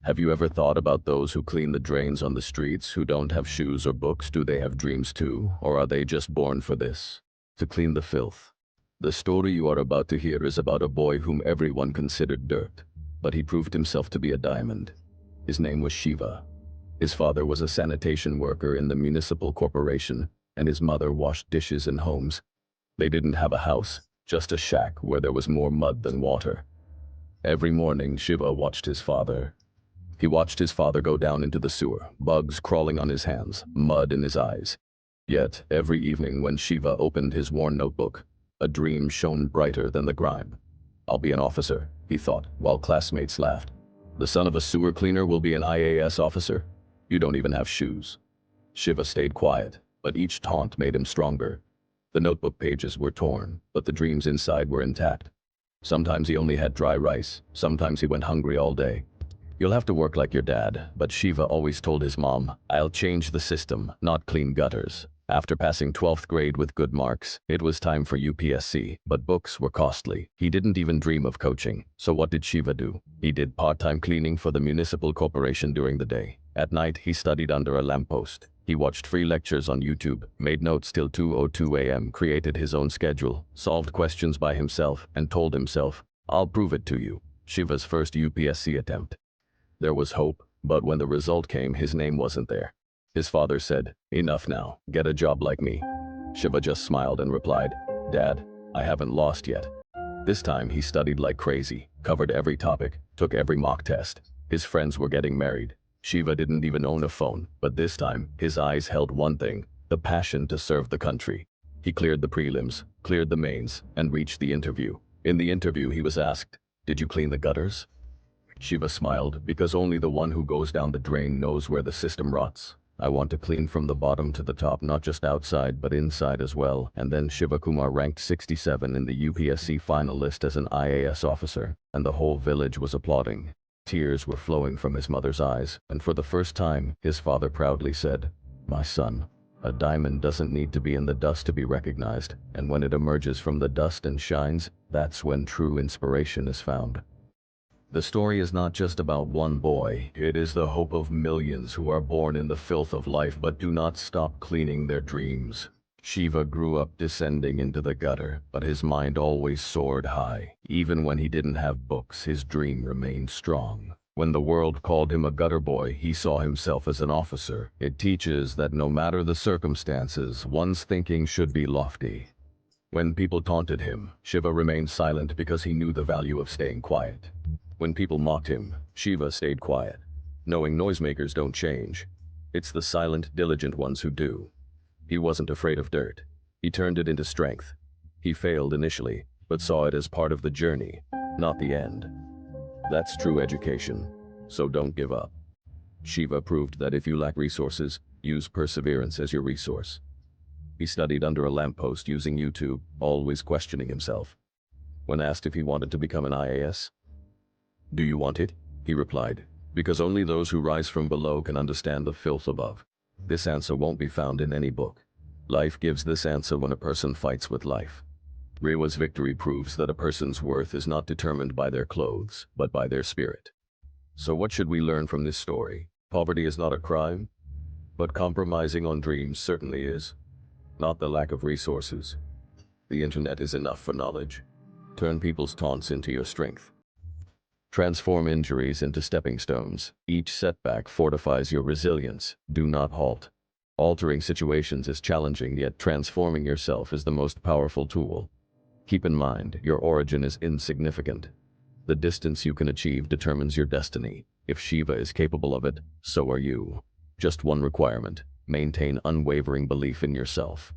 Have you ever thought about those who clean the drains on the streets, who don't have shoes or books? Do they have dreams too, or are they just born for this? To clean the filth. The story you are about to hear is about a boy whom everyone considered dirt, but he proved himself to be a diamond. His name was Shiva. His father was a sanitation worker in the municipal corporation, and his mother washed dishes in homes. They didn't have a house, just a shack where there was more mud than water. Every morning, Shiva watched his father. He watched his father go down into the sewer, bugs crawling on his hands, mud in his eyes. Yet, every evening when Shiva opened his worn notebook, a dream shone brighter than the grime. "I'll be an officer," he thought, while classmates laughed. "The son of a sewer cleaner will be an IAS officer? You don't even have shoes." Shiva stayed quiet, but each taunt made him stronger. The notebook pages were torn, but the dreams inside were intact. Sometimes he only had dry rice, sometimes he went hungry all day. "You'll have to work like your dad," but Shiva always told his mom, "I'll change the system, not clean gutters." After passing 12th grade with good marks, it was time for UPSC, but books were costly. He didn't even dream of coaching. So what did Shiva do? He did part-time cleaning for the municipal corporation during the day. At night, he studied under a lamppost. He watched free lectures on YouTube, made notes till 2:02 a.m., created his own schedule, solved questions by himself, and told himself, "I'll prove it to you." Shiva's first UPSC attempt. There was hope, but when the result came, his name wasn't there. His father said, "Enough now, get a job like me." Shiva just smiled and replied, "Dad, I haven't lost yet." This time he studied like crazy, covered every topic, took every mock test. His friends were getting married. Shiva didn't even own a phone, but this time, his eyes held one thing, the passion to serve the country. He cleared the prelims, cleared the mains, and reached the interview. In the interview he was asked, "Did you clean the gutters?" Shiva smiled, because only the one who goes down the drain knows where the system rots. "I want to clean from the bottom to the top, not just outside but inside as well." And then Shiva Kumar ranked 67 in the UPSC final list as an IAS officer, and the whole village was applauding. Tears were flowing from his mother's eyes, and for the first time, his father proudly said, "My son, a diamond doesn't need to be in the dust to be recognized, and when it emerges from the dust and shines, that's when true inspiration is found." The story is not just about one boy, it is the hope of millions who are born in the filth of life but do not stop cleaning their dreams. Shiva grew up descending into the gutter, but his mind always soared high. Even when he didn't have books, his dream remained strong. When the world called him a gutter boy, he saw himself as an officer. It teaches that no matter the circumstances, one's thinking should be lofty. When people taunted him, Shiva remained silent because he knew the value of staying quiet. When people mocked him, Shiva stayed quiet, knowing noisemakers don't change. It's the silent, diligent ones who do. He wasn't afraid of dirt. He turned it into strength. He failed initially, but saw it as part of the journey, not the end. That's true education, so don't give up. Shiva proved that if you lack resources, use perseverance as your resource. He studied under a lamppost using YouTube, always questioning himself. When asked if he wanted to become an IAS, "Do you want it?" he replied, "Because only those who rise from below can understand the filth above." This answer won't be found in any book. Life gives this answer when a person fights with life. Rewa's victory proves that a person's worth is not determined by their clothes, but by their spirit. So what should we learn from this story? Poverty is not a crime, but compromising on dreams certainly is. Not the lack of resources. The internet is enough for knowledge. Turn people's taunts into your strength. Transform injuries into stepping stones. Each setback fortifies your resilience. Do not halt. Altering situations is challenging, yet transforming yourself is the most powerful tool. Keep in mind, your origin is insignificant. The distance you can achieve determines your destiny. If Shiva is capable of it, so are you. Just one requirement: maintain unwavering belief in yourself.